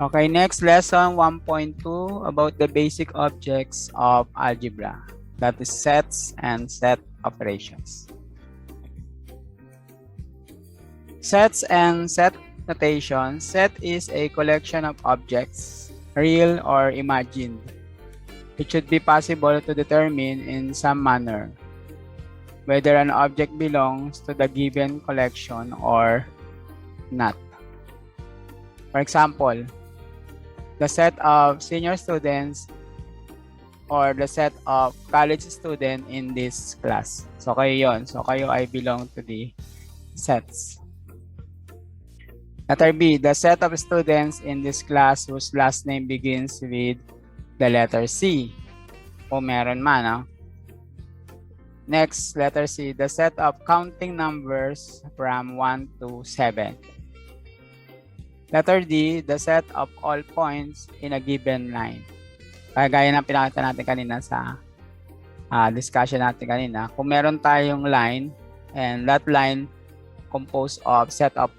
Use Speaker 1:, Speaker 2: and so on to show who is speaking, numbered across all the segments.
Speaker 1: Okay, next lesson 1.2 about the basic objects of algebra. That is sets and set operations. Sets and set notation. Set is a collection of objects, real or imagined. It should be possible to determine in some manner whether an object belongs to the given collection or not. For example, the set of senior students or the set of college students in this class. So kayo yon. So kayo ay belong to the sets. Letter B, the set of students in this class whose last name begins with the letter C. Kung meron man, no? Next, letter C, the set of counting numbers from 1 to 7. Letter D, the set of all points in a given line. Gaya ng pinakita natin kanina sa discussion natin kanina. Kung meron tayong line and that line composed of set of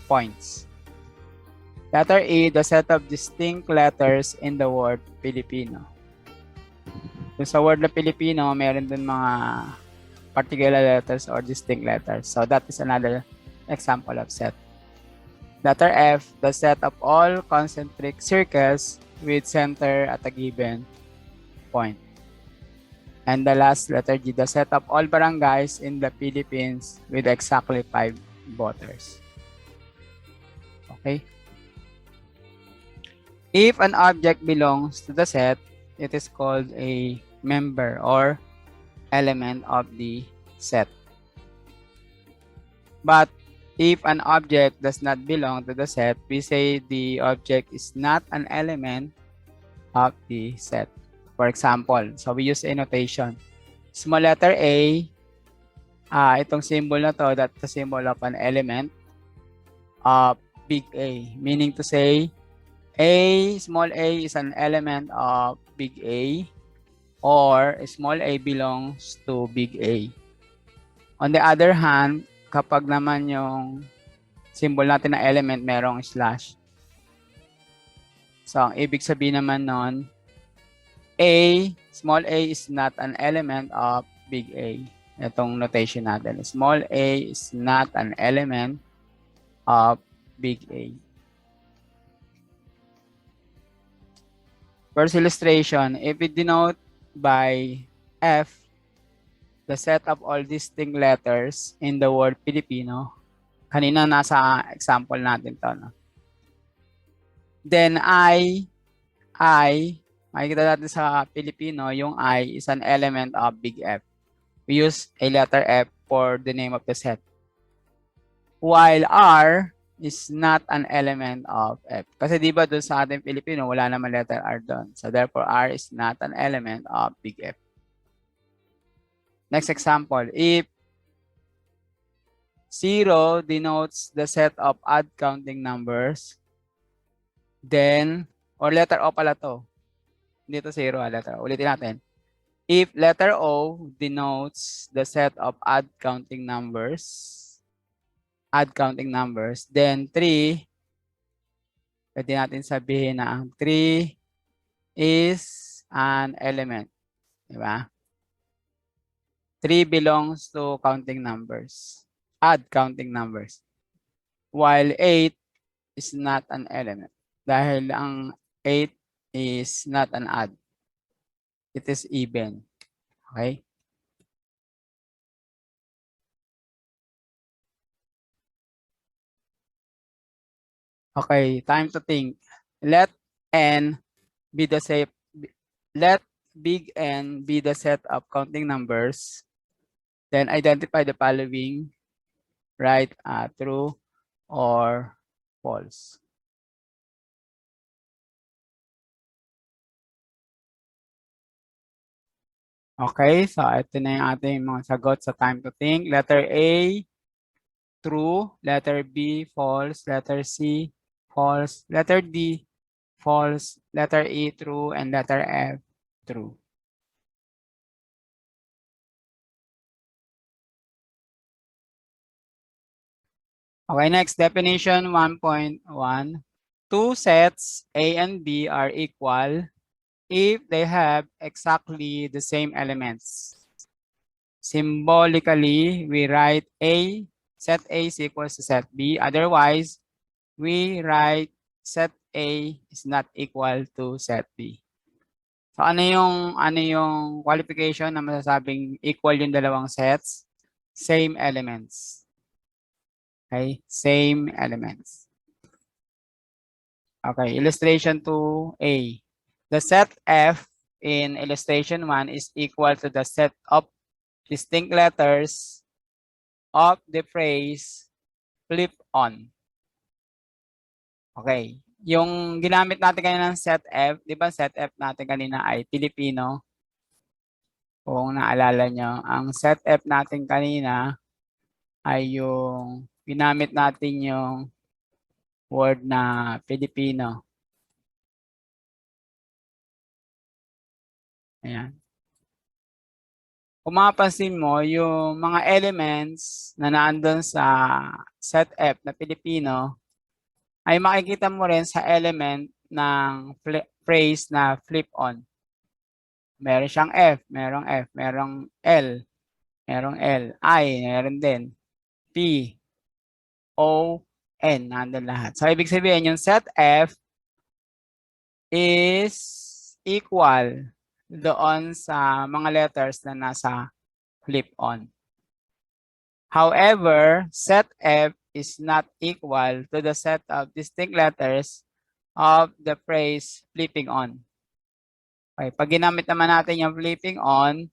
Speaker 1: points. Letter E, the set of distinct letters in the word Filipino. So, sa word na Filipino, meron din mga particular letters or distinct letters. So that is another example of set. Letter F, the set of all concentric circles with center at a given point. And the last, letter G, the set of all barangays in the Philippines with exactly 5 voters. Okay? If an object belongs to the set, it is called a member or element of the set. But if an object does not belong to the set, we say the object is not an element of the set. For example, so we use a notation. Small letter A, itong symbol na to, that's the symbol of an element of big A. Meaning to say, small a is an element of big A, or small a belongs to big A. On the other hand, kapag naman yung symbol natin na element merong slash. So, ang ibig sabihin naman nun, small a is not an element of big A. Itong notation natin. Small a is not an element of big A. First illustration, if we denote by F, the set of all distinct letters in the word Filipino, kanina nasa example natin to, no? Then makikita natin sa Filipino, yung I is an element of big F. We use a letter F for the name of the set. While R is not an element of F. Kasi di ba doon sa ating Filipino, wala naman letter R doon. So therefore, R is not an element of big F. Next example, if 0 denotes the set of odd counting numbers, then, or letter O pala to. Hindi to 0, letter O. Ulitin natin. If letter O denotes the set of odd counting numbers, then 3, pwede natin sabihin na ang 3 is an element. Diba? 3 belongs to counting numbers, odd counting numbers. While 8 is not an element. Dahil ang 8 is not an odd. It is even. Okay? Okay, time to think. Let n be the set. Let big N be the set of counting numbers. Then identify the following, right? True or false. Okay, so ito na yung ating mga sagot sa time to think. Letter A, true. Letter B, false. Letter C, false. Letter D, false. Letter E, true. And letter F, true. Okay, next definition 1.1. Two sets A and B are equal if they have exactly the same elements. Symbolically, we write set A is equals to set B. Otherwise, we write set A is not equal to set B. So ano yung qualification na masasabing equal yung dalawang sets? Same elements. Okay, same elements. Okay, illustration 2A. The set F in illustration 1 is equal to the set of distinct letters of the phrase flip on. Okay. Yung ginamit natin kanina ng set F, di ba set F natin kanina ay Filipino? Kung naalala nyo, ang set F natin kanina ay yung ginamit natin yung word na Filipino. Ayan. Kung mapapansin mo, yung mga elements na naandun sa set F na Filipino, ay makikita mo rin sa element ng phrase na flip on. Meron siyang F, merong L, I, meron din. P, O, N, nandun lahat. So, ibig sabihin, yung set F is equal doon sa mga letters na nasa flip on. However, set F is not equal to the set of distinct letters of the phrase flipping on. Okay, pag ginamit naman natin yung flipping on,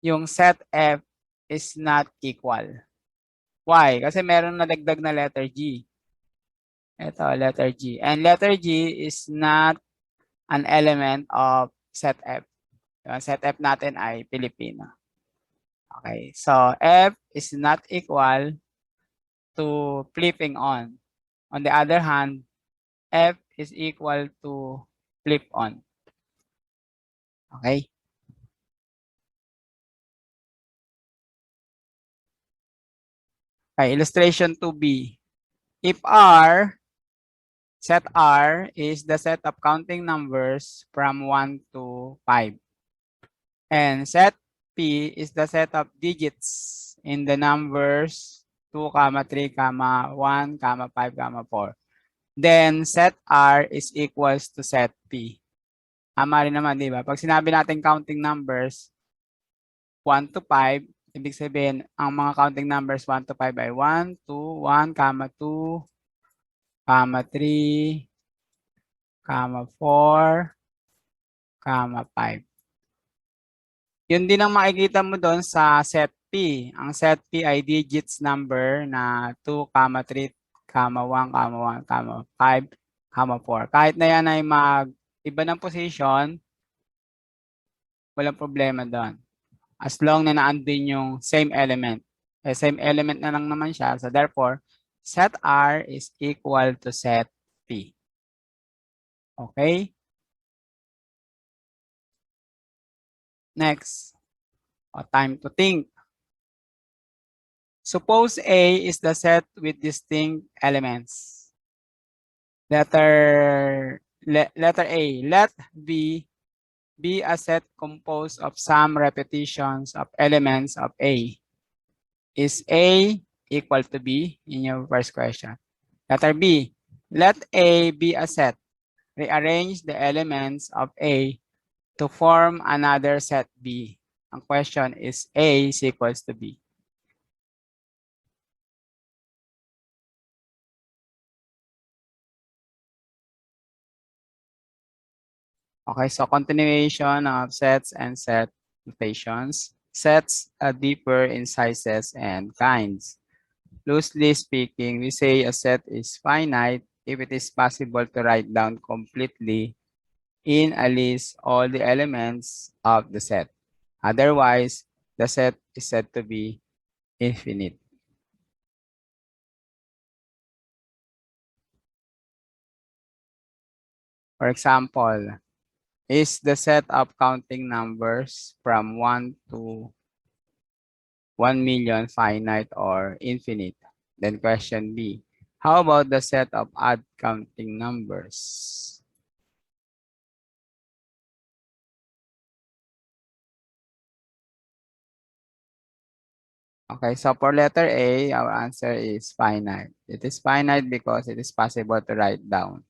Speaker 1: yung set F is not equal. Why? Kasi meron na dagdag na letter G. Ito, letter G. And letter G is not an element of set F. Yung set F natin ay Filipino. Okay, so F is not equal to flipping on. On the other hand, F is equal to flip on. Okay? Okay, illustration 2B. If set R is the set of counting numbers from 1 to 5. And set P is the set of digits in the numbers 2, 3, 1, 5, 4. Then set R is equals to set P. Tama rin naman, di ba? Pag sinabi natin counting numbers 1 to 5, ibig sabihin, ang mga counting numbers 1 to 5 ay 1, 2, 1, 2, 3, 4, 5. Yun din ang makikita mo doon sa set P. Ang set P ay digits number na 2, 3, 1, 5, 4. Kahit na yan ay mag-iba ng position, walang problema doon. As long na naandun yung same element. Same element na lang naman siya. So therefore, set R is equal to set P. Okay? Next, time to think. Suppose A is the set with distinct elements. Letter A, let B be a set composed of some repetitions of elements of A. Is A equal to B in your first question? Letter B, let A be a set. Rearrange the elements of A to form another set B. Ang question is A is equals to B. Okay, so continuation of sets and set notations. Sets differ in sizes and kinds. Loosely speaking, we say a set is finite if it is possible to write down completely in a list all the elements of the set. Otherwise, the set is said to be infinite. For example, is the set of counting numbers from 1 to 1 million finite or infinite? Then question B, How about the set of odd counting numbers? Okay, so for letter A, our answer is finite. It is finite because it is possible to write down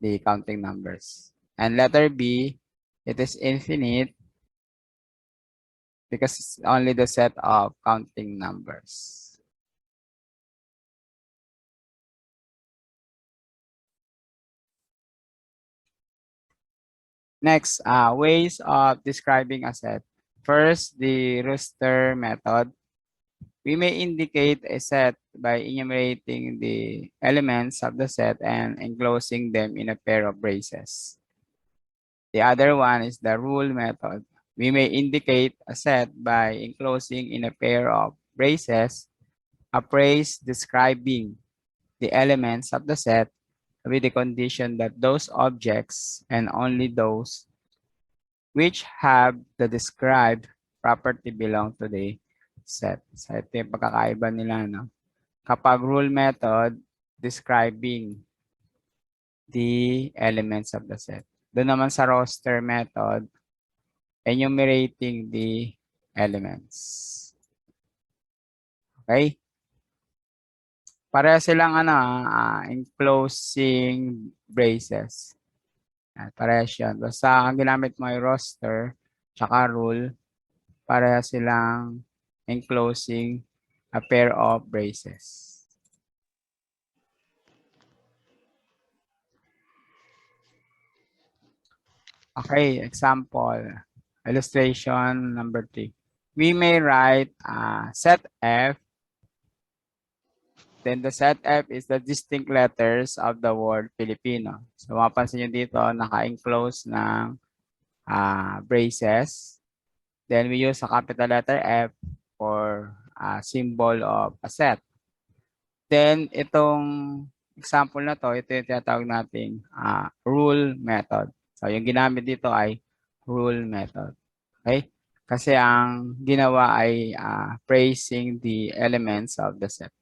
Speaker 1: the counting numbers. And letter B, it is infinite because it's only the set of counting numbers. Next, ways of describing a set. First, the rooster method. We may indicate a set by enumerating the elements of the set and enclosing them in a pair of braces. The other one is the rule method. We may indicate a set by enclosing in a pair of braces a phrase describing the elements of the set with the condition that those objects and only those which have the described property belong to the set. So ito yung pagkakaiba nila, no? Kapag rule method, describing the elements of the set. Doon naman sa roster method, enumerating the elements. Okay? Para silang enclosing braces. Parehas yan. Basta ang ginamit mo ay roster tsaka rule, pareha silang enclosing a pair of braces. Okay, example. Illustration number 3. We may write set F. Then the set F is the distinct letters of the word Filipino. So mapansin nyo dito, naka-enclose ng braces. Then we use a capital letter F for symbol of a set. Then itong example na to, ito yung tinatawag nating rule method. So yung ginamit dito ay rule method. Okay? Kasi ang ginawa ay phrasing the elements of the set.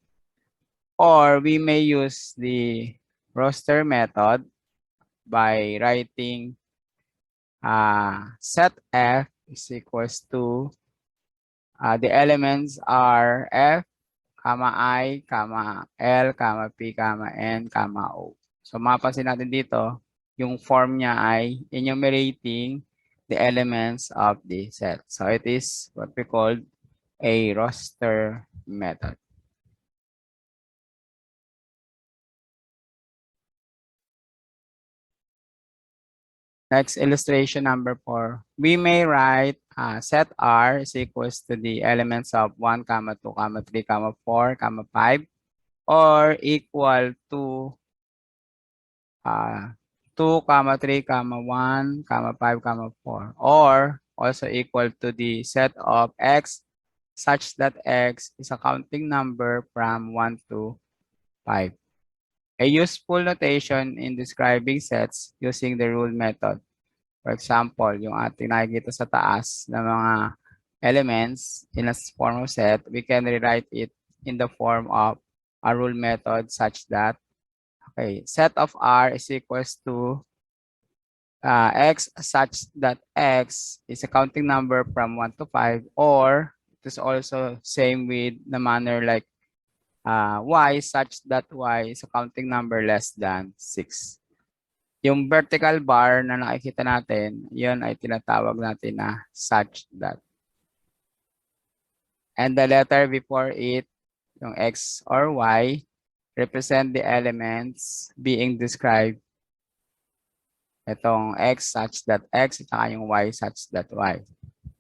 Speaker 1: Or we may use the roster method by writing set F is equals to the elements are F, I, L, P, N, O. So mapapansin natin dito, yung form niya ay enumerating the elements of the set. So it is what we call a roster method. Next, illustration number 4. We may write set R is equals to the elements of 1, 2, 3, 4, 5, or equal to 2, 3, 1, 5, 4, or also equal to the set of X such that X is a counting number from 1 to 5. A useful notation in describing sets using the rule method. For example, yung ating nakikita sa taas na mga elements in a form of set, we can rewrite it in the form of a rule method such that, okay, set of R is equals to X such that X is a counting number from 1 to 5, or it is also same with the manner like Y such that Y is a counting number less than 6. Yung vertical bar na nakikita natin, yun ay tinatawag natin na such that. And the letter before it, yung X or Y, represent the elements being described. Itong X such that X at saka yung Y such that Y.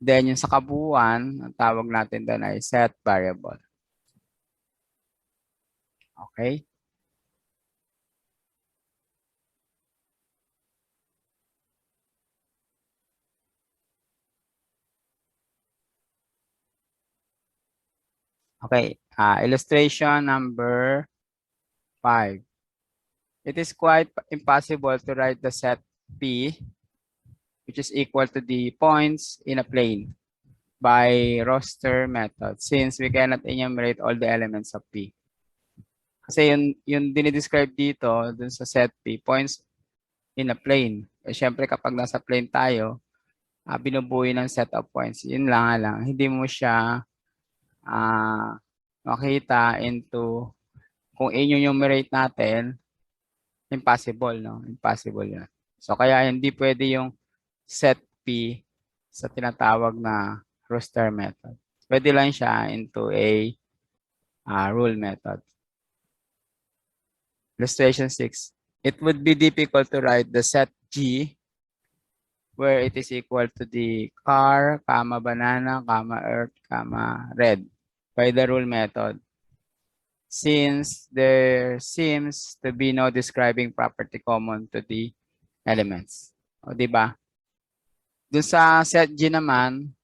Speaker 1: Then yung sa kabuuan, ang tawag natin doon ay set variable. Okay? Okay, illustration number 5. It is quite impossible to write the set P, which is equal to the points in a plane, by roster method, since we cannot enumerate all the elements of P. Kasi yung dinidescribe dito dun sa set P, points in a plane. Eh, syempre kapag nasa plane tayo, binubuo yun ng set of points. Yun lang nga lang. Hindi mo siya makita into kung enumerate natin, impossible, no? Impossible yun. So, kaya hindi pwede yung set P sa tinatawag na roster method. Pwede lang siya into a rule method. Illustration 6. It would be difficult to write the set G where it is equal to the car, comma, banana, comma, earth, comma, red by the rule method, since there seems to be no describing property common to the elements. O, di ba? Dun sa set G naman,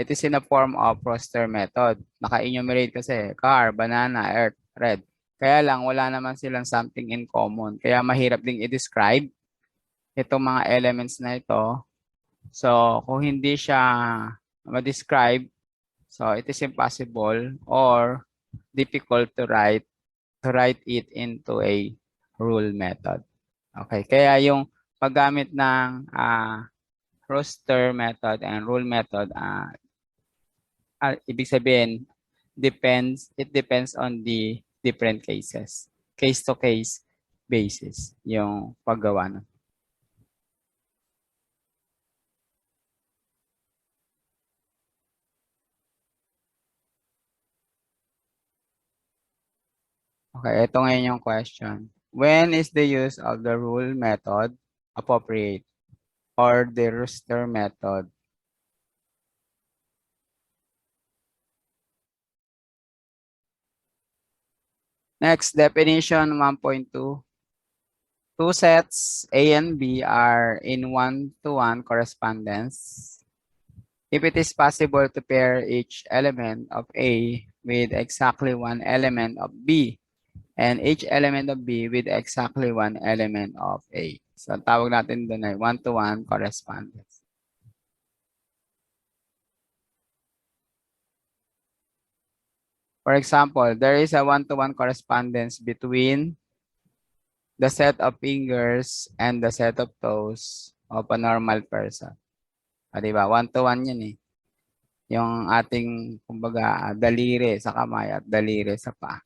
Speaker 1: it is in a form of roster method. Naka-enumerate kasi car, banana, earth, red. Kaya lang, wala naman silang something in common. Kaya mahirap ding i-describe itong mga elements na ito. So, kung hindi siya ma-describe, so it is impossible or difficult to write it into a rule method. Okay, kaya yung paggamit ng roster method and rule method, ibig sabihin, it depends on the different cases. Case-to-case basis yung paggawa nun. Okay, ito ngayon yung question. When is the use of the rule method appropriate or the roster method? Next, definition 1.2. Two sets A and B are in one-to-one correspondence if it is possible to pair each element of A with exactly one element of B and each element of B with exactly one element of A. So, tawag natin doon ay one-to-one correspondence. For example, there is a one-to-one correspondence between the set of fingers and the set of toes of a normal person. Diba? One-to-one yun eh. Yung ating, kumbaga, daliri sa kamay at daliri sa paa.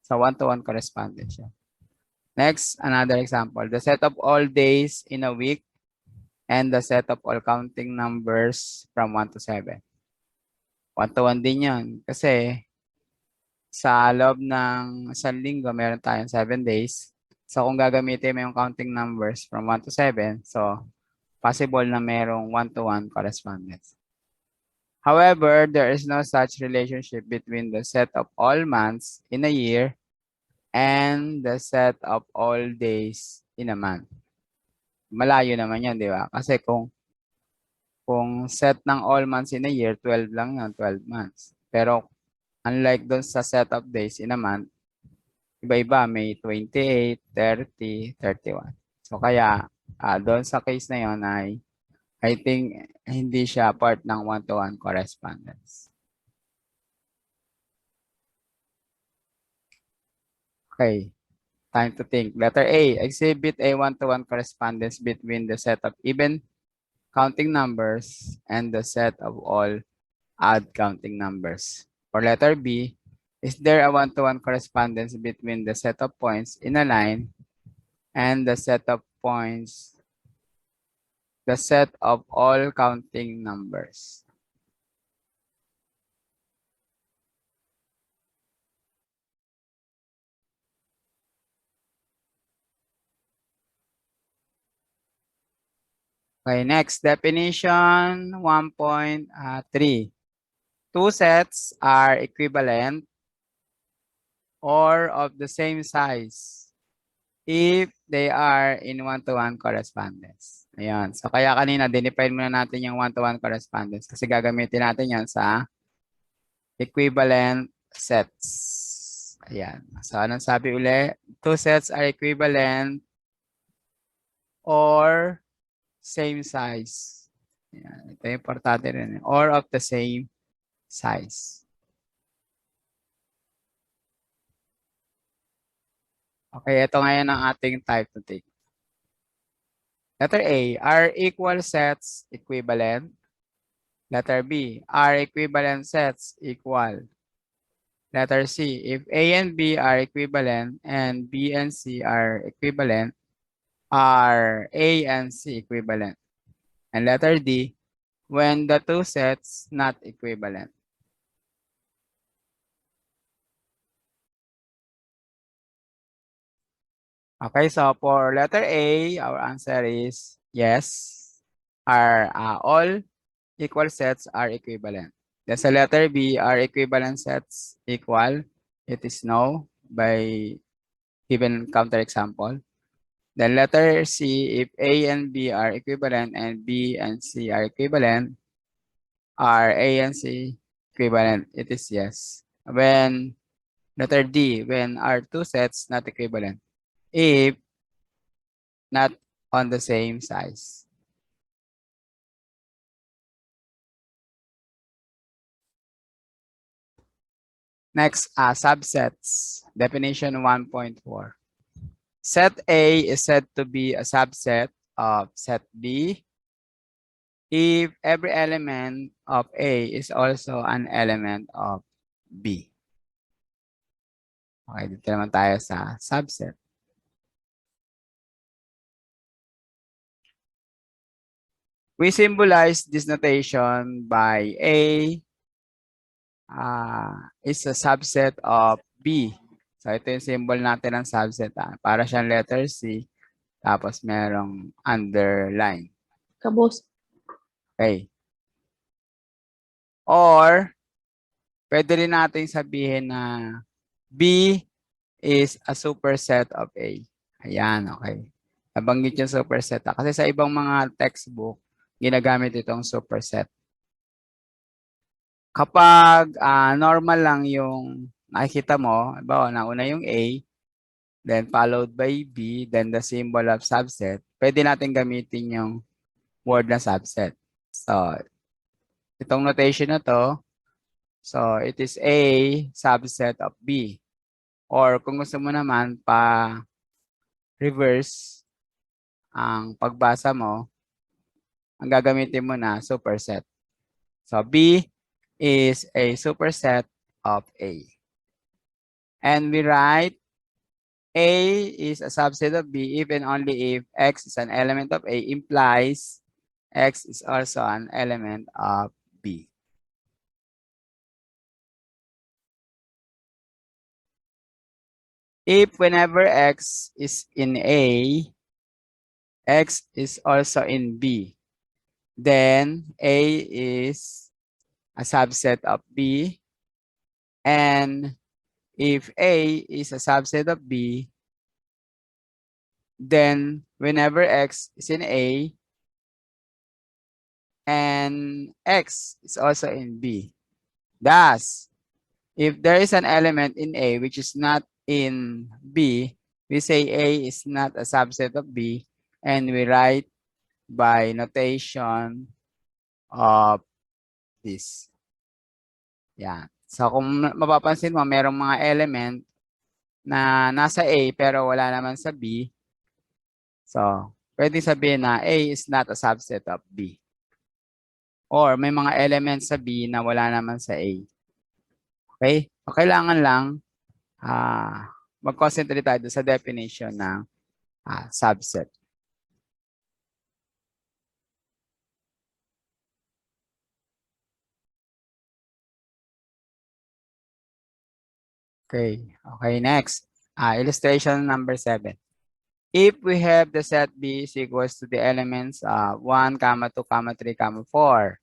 Speaker 1: So, one-to-one correspondence siya. Next, another example. The set of all days in a week and the set of all counting numbers from 1 to 7. One-to-one din yun. Kasi, sa loob ng isang linggo, meron tayong 7 days. So, kung gagamitin mo yung counting numbers from 1 to 7, so, possible na merong one-to-one correspondence. However, there is no such relationship between the set of all months in a year and the set of all days in a month. Malayo naman yan, di ba? Kasi kung set ng all months in a year, 12 lang yan, 12 months. Pero unlike doon sa set of days in a month, iba-iba, may 28, 30, 31. So kaya doon sa case na yon ay I think hindi siya part ng one-to-one correspondence. Okay, time to think. Letter A, exhibit a one-to-one correspondence between the set of even counting numbers and the set of all odd counting numbers. For letter B, is there a one-to-one correspondence between the set of points in a line and the set of points, the set of all counting numbers? Okay, next definition 1.3. Two sets are equivalent or of the same size if they are in one-to-one correspondence. Ayan. So, kaya kanina, dinefine muna natin yung one-to-one correspondence kasi gagamitin natin yan sa equivalent sets. Ayan. So, anong sabi uli? Two sets are equivalent or same size. Ayan. Ito yung importante rin. Or of the same size. Okay, ito ngayon ang ating type to take. Letter A, are equal sets equivalent? Letter B, are equivalent sets equal? Letter C, if A and B are equivalent and B and C are equivalent, are A and C equivalent? And letter D, when the two sets not equivalent. Okay, so for letter A, our answer is yes. Are all equal sets are equivalent. Then sa letter B, are equivalent sets equal? It is no by given counterexample. Then letter C, if A and B are equivalent and B and C are equivalent, are A and C equivalent? It is yes. When letter D, when are two sets not equivalent? If not on the same size. Next, subsets. Definition 1.4. Set A is said to be a subset of set B if every element of A is also an element of B. Okay, dito naman tayo sa subset. We symbolize this notation by A is a subset of B. So ito yung symbol natin ng subset. Para siyang letter C, tapos merong underline.
Speaker 2: Kabos.
Speaker 1: Okay. Or, pwede rin natin sabihin na B is a superset of A. Ayan, okay. Nabanggit yung superset. Kasi sa ibang mga textbook, ginagamit itong superset. Kapag normal lang yung nakikita mo, halimbawa, nauna yung A, then followed by B, then the symbol of subset, pwede natin gamitin yung word na subset. So, itong notation na to, so it is A subset of B. Or kung gusto mo naman reverse ang pagbasa mo, ang gagamitin mo na superset. So B is a superset of A. And we write A is a subset of B if and only if X is an element of A implies X is also an element of B. If whenever X is in A, X is also in B, then A is a subset of B. And if A is a subset of B, then whenever X is in A and X is also in B. Thus, if there is an element in A which is not in B, we say A is not a subset of B, and we write by notation of this. Yan. So kung mapapansin mo, merong mga element na nasa A pero wala naman sa B. So, pwede sabihin na A is not a subset of B. Or may mga elements sa B na wala naman sa A. Okay? So, kailangan lang mag-concentrate tayo sa definition ng subset. Okay. Okay, next. Illustration number 7. If we have the set B is equals to the elements 1, 2, 3, 4,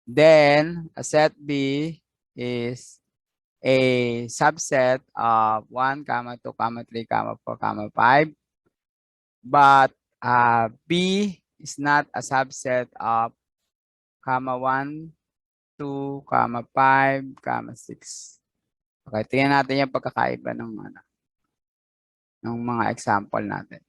Speaker 1: then a set B is a subset of 1, 2, 3, 4, 5, but B is not a subset of 1, 2, 5, 6. Okay, tingnan natin yung pagkakaiba ng mga example natin.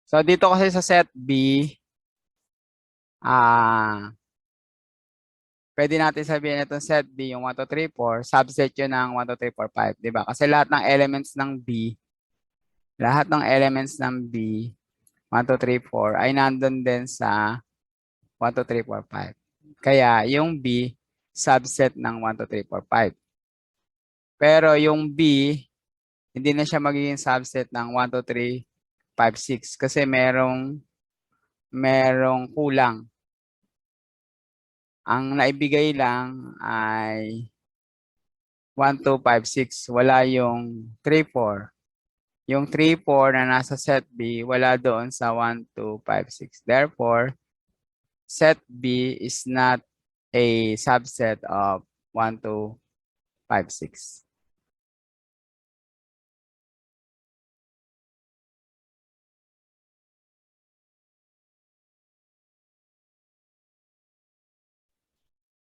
Speaker 1: So dito kasi sa set B, pwede natin sabihin itong set B, yung 1, 2, 3, 4, subset yun ng 1, 2, 3, 4, 5, di ba? Kasi lahat ng elements ng B, 1, 2, 3, 4, ay nandun din sa 1, 2, 3, 4, 5. Kaya yung B, subset ng 1, 2, 3, 4, 5. Pero yung B, hindi na siya magiging subset ng 1, 2, 3, 5, 6 kasi merong kulang. Ang naibigay lang ay 1, 2, 5, 6. Wala yung 3, 4. Yung 3, 4 na nasa set B, wala doon sa 1, 2, 5, 6. Therefore, set B is not a subset of 1, 2, 5, 6.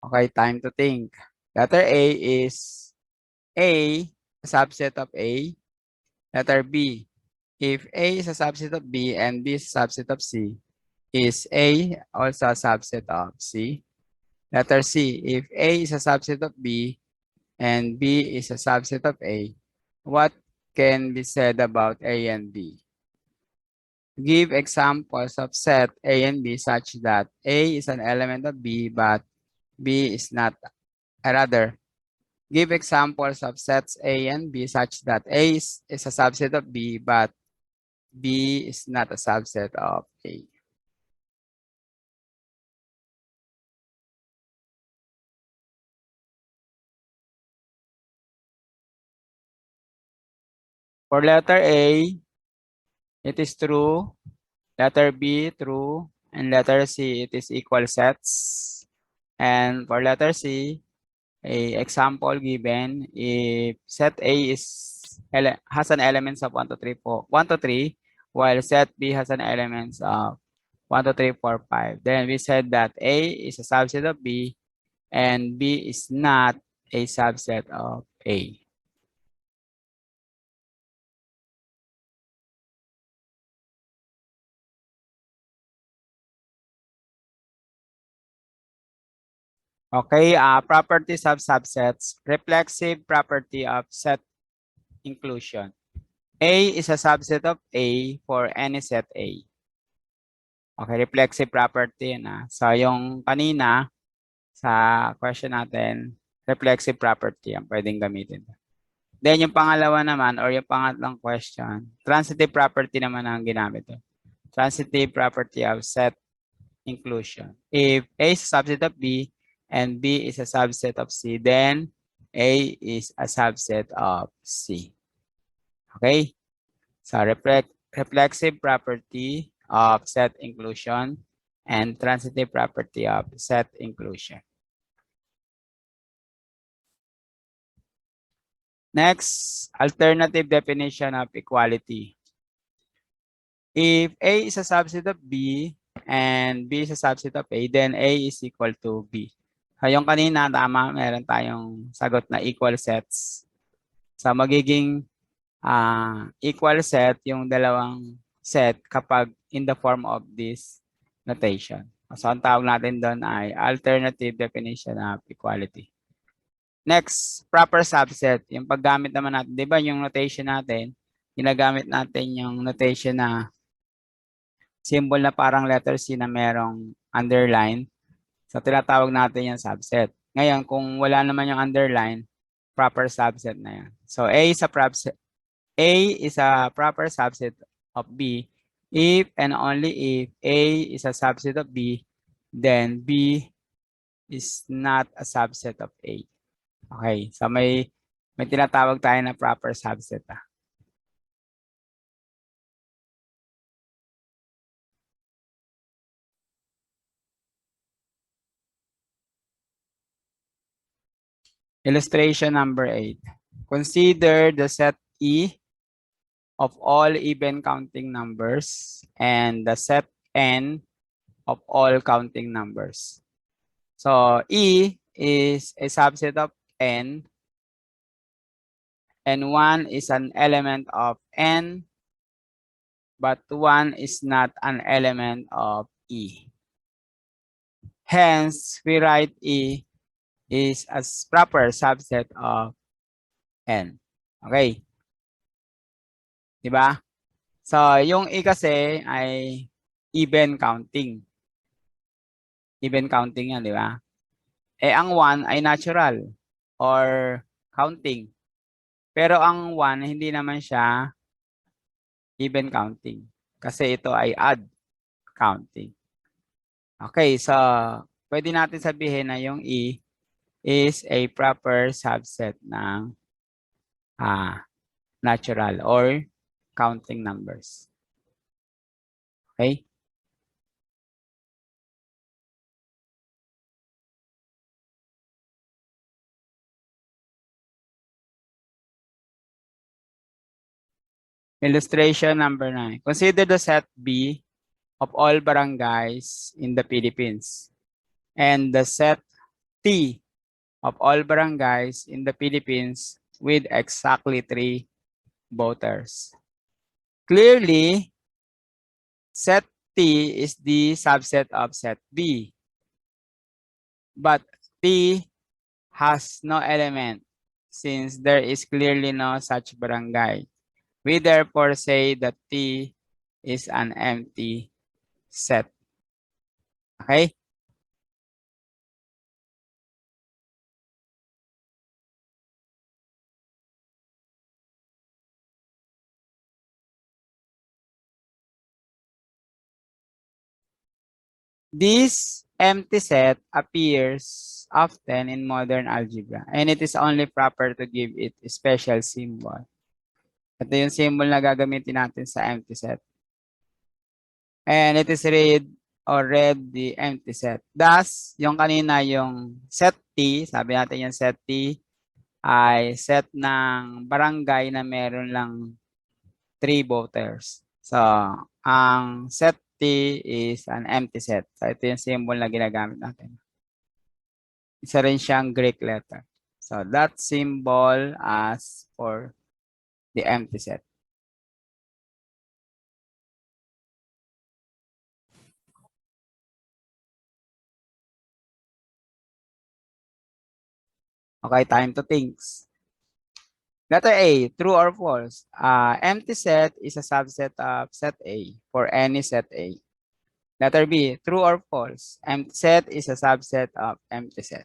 Speaker 1: Okay, time to think. Letter A is A, a subset of A. Letter B, if A is a subset of B and B is a subset of C, is A also a subset of C? Letter C, if A is a subset of B and B is a subset of A, what can be said about A and B? Give examples of set A and B such that A is an element of B but B is not. Rather, give examples of sets A and B such that A is a subset of B but B is not a subset of A. For letter A, it is true. Letter B, true. And letter C, it is equal sets. And for letter C, a example given, if set A has an elements of 1, 2, 3, 4, 1, 2, 3, while set B has an elements of 1, 2, 3, 4, 5. Then we said that A is a subset of B and B is not a subset of A. Okay, properties of subsets. Reflexive property of set inclusion. A is a subset of A for any set A. Okay, reflexive property na. So, yung kanina sa question natin, reflexive property ang pwedeng gamitin. Then, yung pangalawa naman or yung pangatlong question, transitive property naman ang ginamit. Transitive property of set inclusion. If A is a subset of B and B is a subset of C, then A is a subset of C. Okay? So reflexive property of set inclusion and transitive property of set inclusion. Next, alternative definition of equality. If A is a subset of B and B is a subset of A, then A is equal to B. So yung kanina, tama, meron tayong sagot na equal sets. So magiging equal set yung dalawang set kapag in the form of this notation. So ang tawag natin doon ay alternative definition of equality. Next, proper subset. Yung paggamit naman natin, di ba yung notation natin, ginagamit natin yung notation na symbol na parang letter C na merong underline. So tinatawag natin yung subset. Ngayon, kung wala naman yung underline, proper subset na yan. So A is a proper subset of B if and only if A is a subset of B, then B is not a subset of A. Okay, so may tinatawag tayo na proper subset. Illustration number 8. Consider the set E of all even counting numbers and the set N of all counting numbers. So E is a subset of N and 1 is an element of N, but 1 is not an element of E. Hence, we write E is a proper subset of N. Okay. Diba? So, yung E kasi ay even counting. Even counting yan, di ba? Eh, ang 1 ay natural or counting. Pero ang 1, hindi naman siya even counting. Kasi ito ay odd counting. Okay, so pwede natin sabihin na yung E is a proper subset ng natural or counting numbers. Okay? Illustration number 9. Consider the set B of all barangays in the Philippines and the set T of all barangays in the Philippines with exactly 3 voters. Clearly, set T is the subset of set B, but T has no element since there is clearly no such barangay. We therefore say that T is an empty set. Okay? This empty set appears often in modern algebra and it is only proper to give it a special symbol. Ito yung symbol na gagamitin natin sa empty set. And it is read the empty set. Thus, yung kanina yung set T, sabi natin yung set T ay set ng barangay na meron lang 3 voters. So, ang set T is an empty set. So, ito yung symbol na ginagamit natin. Isa rin siyang Greek letter. So, that symbol as for the empty set. Okay, time to think. Letter A, true or false? Empty set is a subset of set A for any set A. Letter B, true or false? Empty set is a subset of empty set.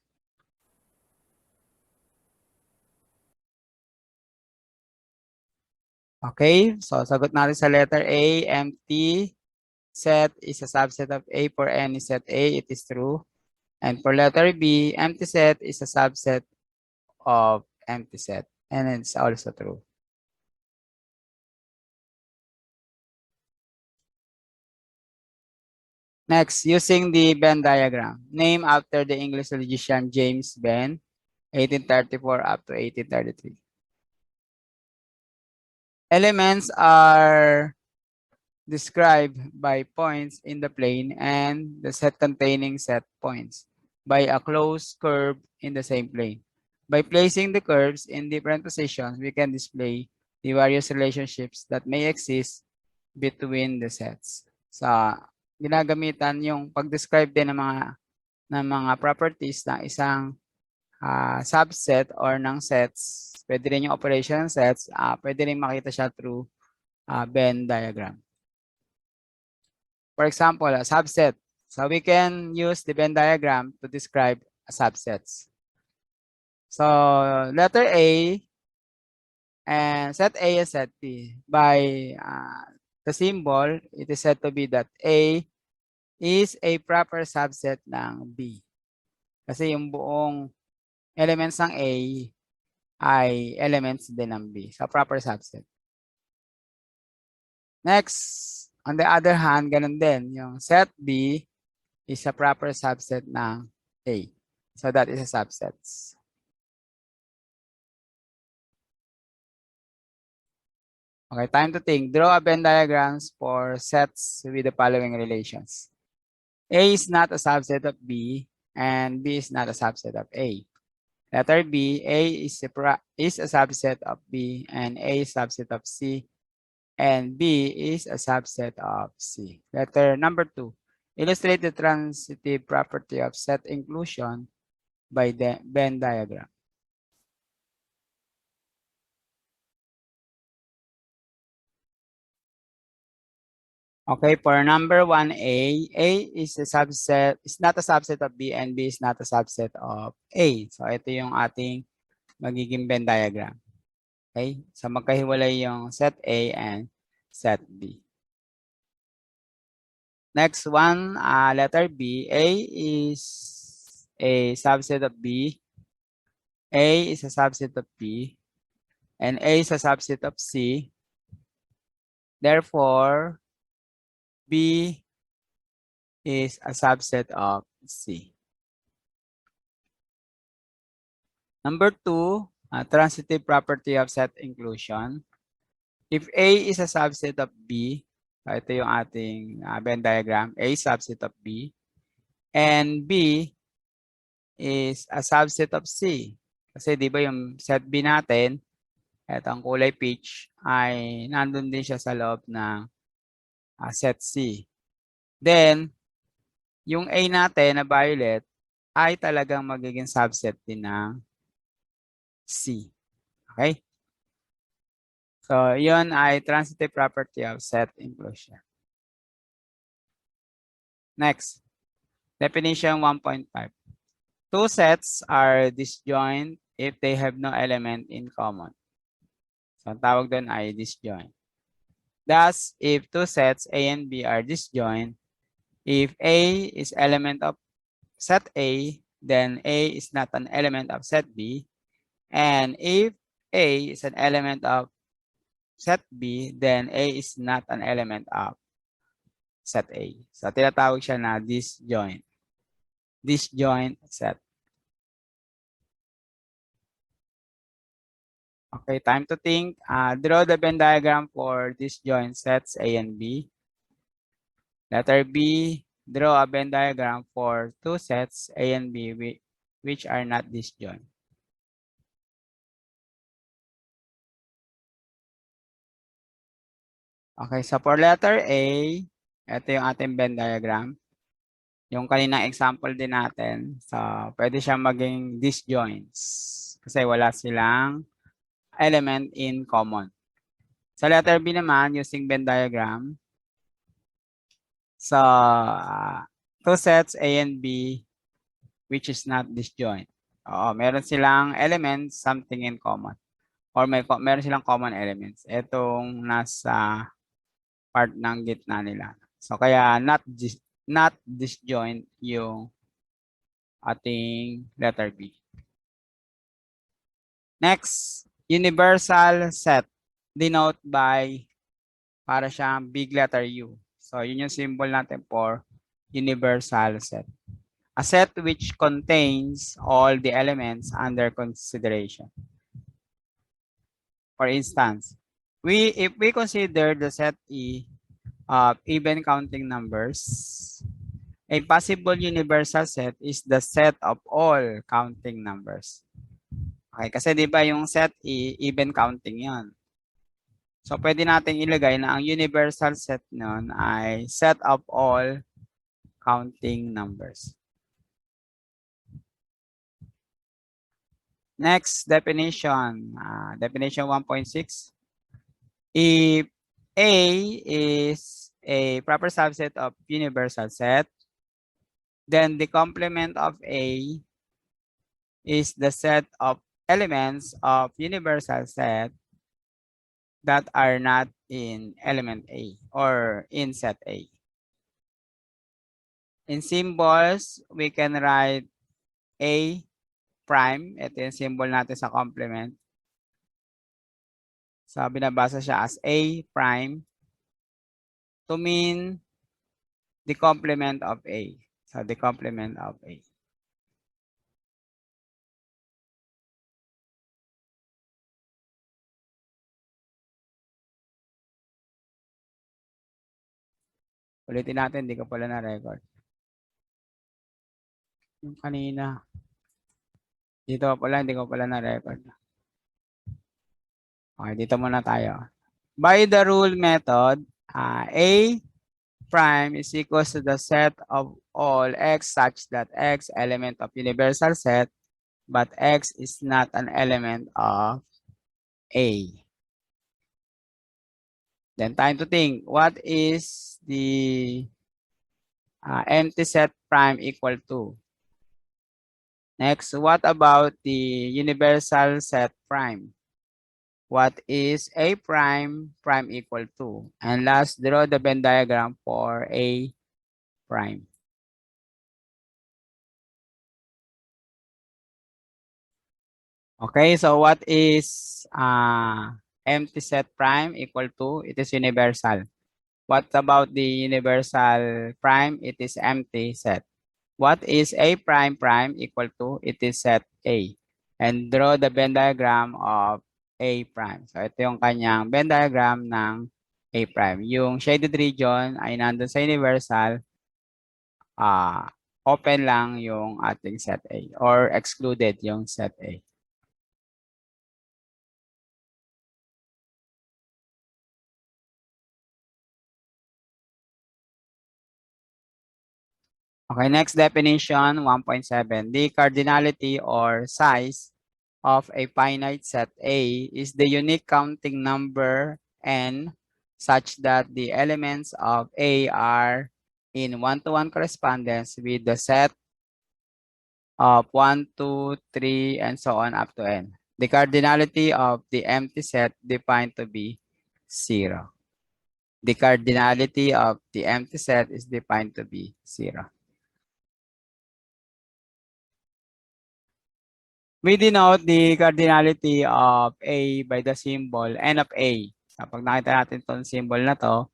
Speaker 1: Okay, so sagot natin sa letter A, empty set is a subset of A for any set A. It is true. And for letter B, empty set is a subset of empty set. And it's also true. Next, using the Venn diagram. Name after the English logician James Venn, 1834 up to 1833. Elements are described by points in the plane and the set containing set points by a closed curve in the same plane. By placing the curves in different positions, we can display the various relationships that may exist between the sets. So, ginagamitan yung pag-describe din ng mga properties ng isang subset or ng sets. Pwede rin yung operation ng sets. Pwede rin makita siya through Venn diagram. For example, a subset. So we can use the Venn diagram to describe subsets. So letter A and set A and set B. By the symbol, it is said to be that A is a proper subset ng B. Kasi yung buong elements ng A ay elements din ng B. So proper subset. Next, on the other hand, ganun din. Yung set B is a proper subset ng A. So that is a subset. Okay, time to think. Draw a Venn diagrams for sets with the following relations. A is not a subset of B and B is not a subset of A. Letter B, A is a subset of B and A is a subset of C and B is a subset of C. Letter number 2, illustrate the transitive property of set inclusion by the Venn diagram. Okay, for number 1A, A is a subset, is not a subset of B and B is not a subset of A. So ito yung ating magiging Venn diagram. Okay, so magkahiwalay yung set A and set B. Next one, letter B. A is a subset of B. A is a subset of B. And A is a subset of C. Therefore, B is a subset of C. Number 2, transitive property of set inclusion. If A is a subset of B, ito yung ating Venn diagram, A is subset of B, and B is a subset of C. Kasi di ba yung set B natin, etong kulay peach, ay nandun din siya sa loob ng set C. Then, yung A natin na violet ay talagang magiging subset din ng C. Okay? So, yun ay transitive property of set inclusion. Next, definition 1.5. Two sets are disjoint if they have no element in common. So, ang tawag doon ay disjoint. Thus, if two sets A and B are disjoint, if A is element of set A, then A is not an element of set B. And if A is an element of set B, then A is not an element of set A. So, tinatawag siya na disjoint. Disjoint set. Okay, time to think. Draw the Venn diagram for disjoint sets A and B. Letter B, draw a Venn diagram for two sets A and B which are not disjoint. Okay, so for letter A, ito yung ating Venn diagram. Yung kaninang example din natin. So, pwede siyang maging disjoints. Kasi wala silang element in common. Sa letter B naman, using Venn diagram. So, two sets A and B which is not disjoint. Oo, meron silang elements, something in common. Or meron silang common elements. Itong nasa part ng gitna nila. So, kaya not disjoint yung ating letter B. Next, universal set denote by para siyang big letter U. So, yun yung symbol natin for universal set. A set which contains all the elements under consideration. For instance, if we consider the set E of even counting numbers, a possible universal set is the set of all counting numbers. Okay, kasi di ba yung set E, even counting yon. So, pwede natin ilagay na ang universal set nun ay set of all counting numbers. Next definition, definition 1.6. If A is a proper subset of universal set, then the complement of A is the set of elements of universal set that are not in element A or in set A. In symbols, we can write A prime. Ito yung symbol natin sa complement. So, binabasa siya as A prime to mean the complement of A. So, the complement of A. Ulitin natin, hindi ko pala na-record. Yung kanina. Dito pala, hindi ko pala na-record. Okay, dito muna tayo. By the rule method, A prime is equals to the set of all x such that x element of universal set but X is not an element of A. Then time to think, what is the empty set prime equal to? Next, what about the universal set prime? What is A prime equal to? And last, draw the Venn diagram for A prime. Okay, so what is empty set prime equal to? It is universal. What about the universal prime? It is empty set. What is A prime equal to? It is set A. And draw the Venn diagram of A prime. So ito yung kanyang Venn diagram ng A prime. Yung shaded region ay nandun sa universal. Open lang yung ating set A or excluded yung set A. Okay, next definition, 1.7. The cardinality or size of a finite set A is the unique counting number n such that the elements of A are in one-to-one correspondence with the set of 1, 2, 3, and so on up to n. The cardinality of the empty set defined to be 0. The cardinality of the empty set is defined to be 0. We denote the cardinality of A by the symbol N of A. Kapag nakita natin itong symbol na to,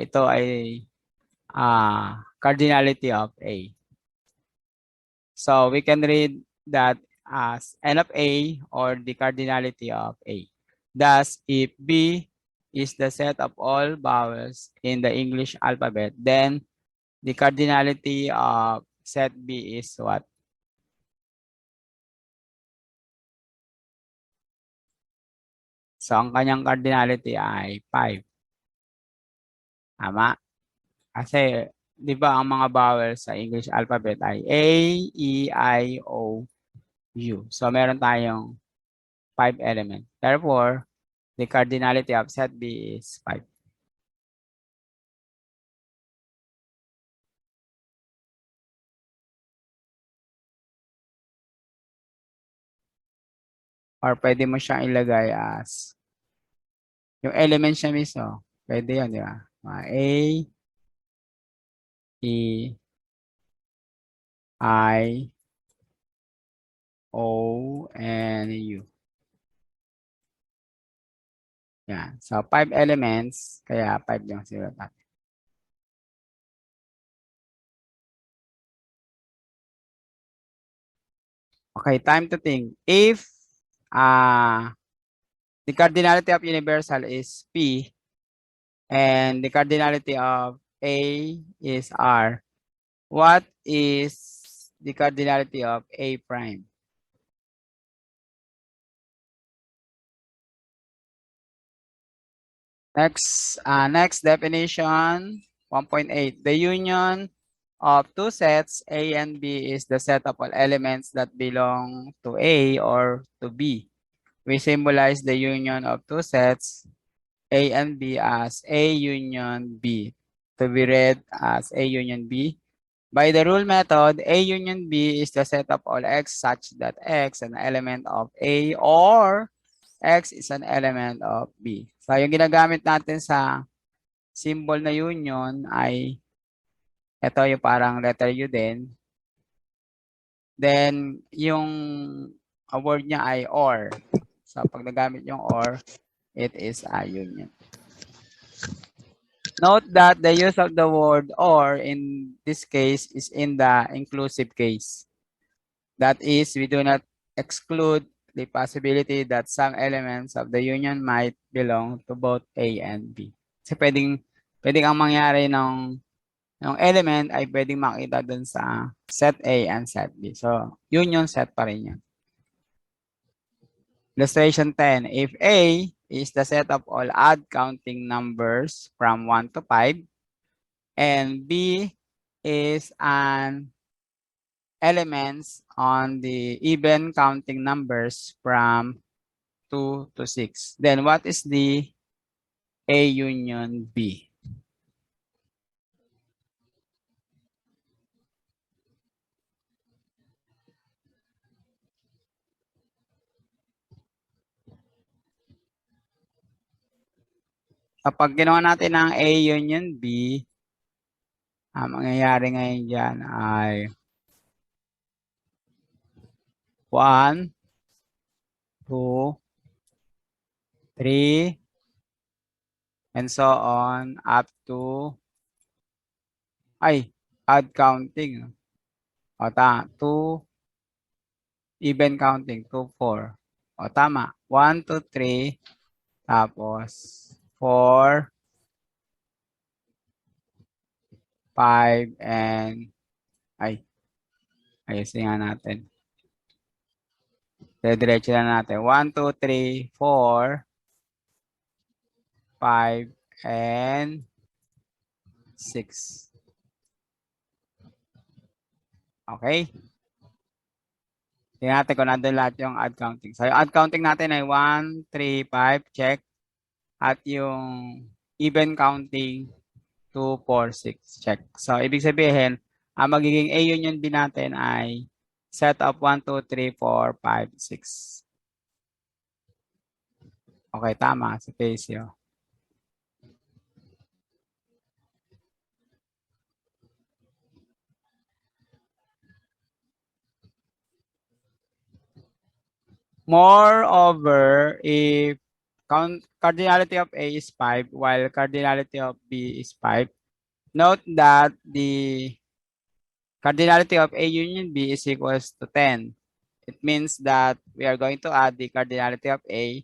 Speaker 1: ito ay cardinality of A. So we can read that as N of A or the cardinality of A. Thus, if B is the set of all vowels in the English alphabet, then the cardinality of set B is what? So, ang kanyang cardinality ay 5. Tama? Kasi, di ba, ang mga vowels sa English alphabet ay A, E, I, O, U. So, meron tayong 5 elements. Therefore, the cardinality of set B is 5. Or pwede mo siyang ilagay as yung elements siya mismo. Pwede yun, di ba? A, E, I, O, and U. Yan. So, 5 elements, kaya 5 yung zero natin. Okay, time to think. If the cardinality of universal is P and the cardinality of A is R, what is the cardinality of A prime? Next definition, 1.8. The union of two sets, A and B, is the set of all elements that belong to A or to B. We symbolize the union of two sets, A and B, as A union B, to be read as A union B. By the rule method, A union B is the set of all X such that X is an element of A or X is an element of B. So, yung ginagamit natin sa symbol na union ay ito yung parang letter U din. Then, yung word niya ay OR. So, pag nagamit yung OR, it is a union. Note that the use of the word OR in this case is in the inclusive case. That is, we do not exclude the possibility that some elements of the union might belong to both A and B. Kasi pwedeng ang mangyari ng element ay pwedeng makita dun sa set A and set B. So, union set pa rin yan. Illustration 10. If A is the set of all odd counting numbers from 1 to 5, and B is an elements on the even counting numbers from 2 to 6. Then what is the A union B? Kapag ginawa natin ang A union B, ang mangyayari ngayon dyan ay 1, 2, 3, and so on up to, odd counting. O, 2, even counting, 2, 4. O, tama. 1, 2, 3, tapos 4, 5, and, ayusin nga natin. Diretso na natin. 1, 2, 3, 4, 5, and 6. Okay? Tingnan natin kung nandun lahat yung odd counting. So, yung odd counting natin ay 1, 3, 5, check. At yung even counting, 2, 4, 6, check. So, ibig sabihin, ang magiging A union B natin ay set of 1, 2, 3, 4, 5, 6. Okay, tama. Si Pacio. Moreover, if cardinality of A is 5 while cardinality of B is 5, note that the cardinality of A union B is equals to 10. It means that we are going to add the cardinality of A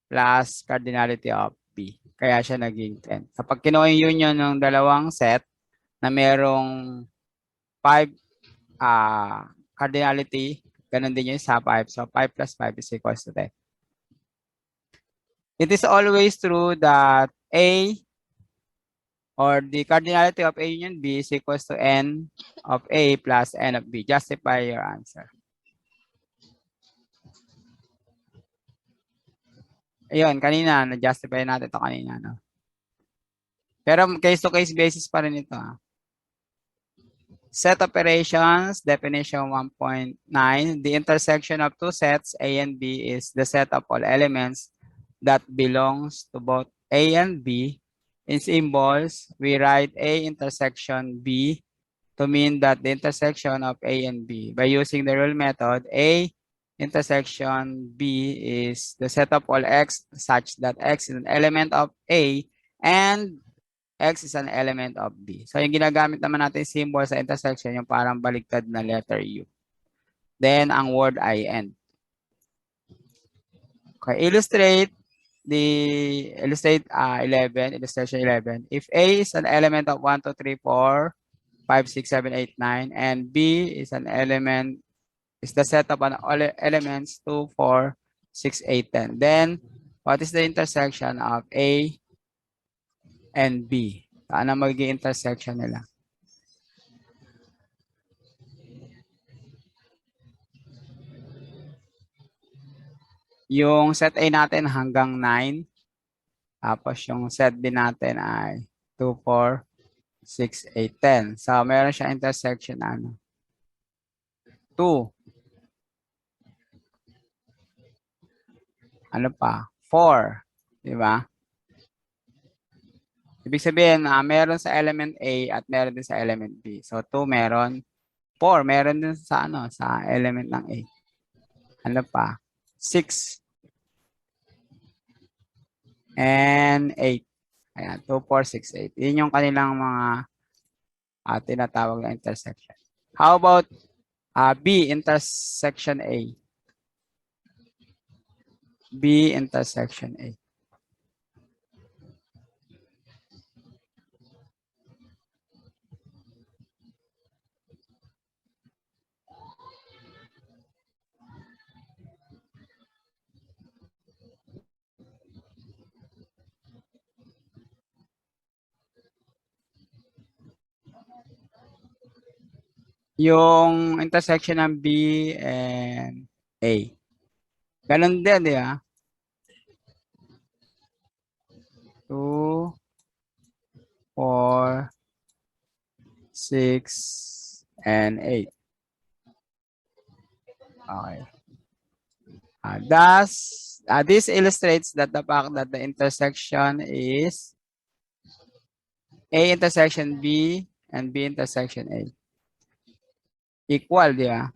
Speaker 1: plus cardinality of B. Kaya siya naging 10. Kapag kinuha yung union ng dalawang set na merong 5 cardinality, ganun din yung sa 5. So 5 plus 5 is equals to 10. It is always true that A or the cardinality of A union B is equals to N of A plus N of B. Justify your answer. Ayun, kanina, na-justify natin ito kanina. No? Pero case-to-case basis pa rin ito. Set operations, definition 1.9. The intersection of two sets, A and B, is the set of all elements that belongs to both A and B. In symbols, we write A intersection B to mean that the intersection of A and B. By using the rule method, A intersection B is the set of all X such that X is an element of A and X is an element of B. So, yung ginagamit naman natin symbol sa intersection, yung parang baliktad na letter U. Then, ang word I end. Okay, illustrate 11, illustration 11. If A is an element of 1, 2, 3, 4, 5, 6, 7, 8, 9, and B is an element, is the set of all elements 2, 4, 6, 8, 10. Then, what is the intersection of A and B? Saan ang magiging intersection nila? Yung set A natin hanggang 9. Tapos yung set B natin ay 2, 4, 6, 8, 10. So, meron siya intersection ano? 2. Ano pa? 4. Diba? Ibig sabihin, meron sa element A at meron din sa element B. So, 2 meron. 4 meron din sa ano, sa element ng A. Ano pa? 6 and 8. Ayan, 2, 4, 6, 8. Yun yung kanilang mga tinatawag na intersection. How about B intersection A? B intersection A. yung intersection ng B and A. Ganun din, di ba? 2, 4, 6, and 8. Okay. This illustrates that the fact that the intersection is A intersection B and B intersection A. Equal, di ba?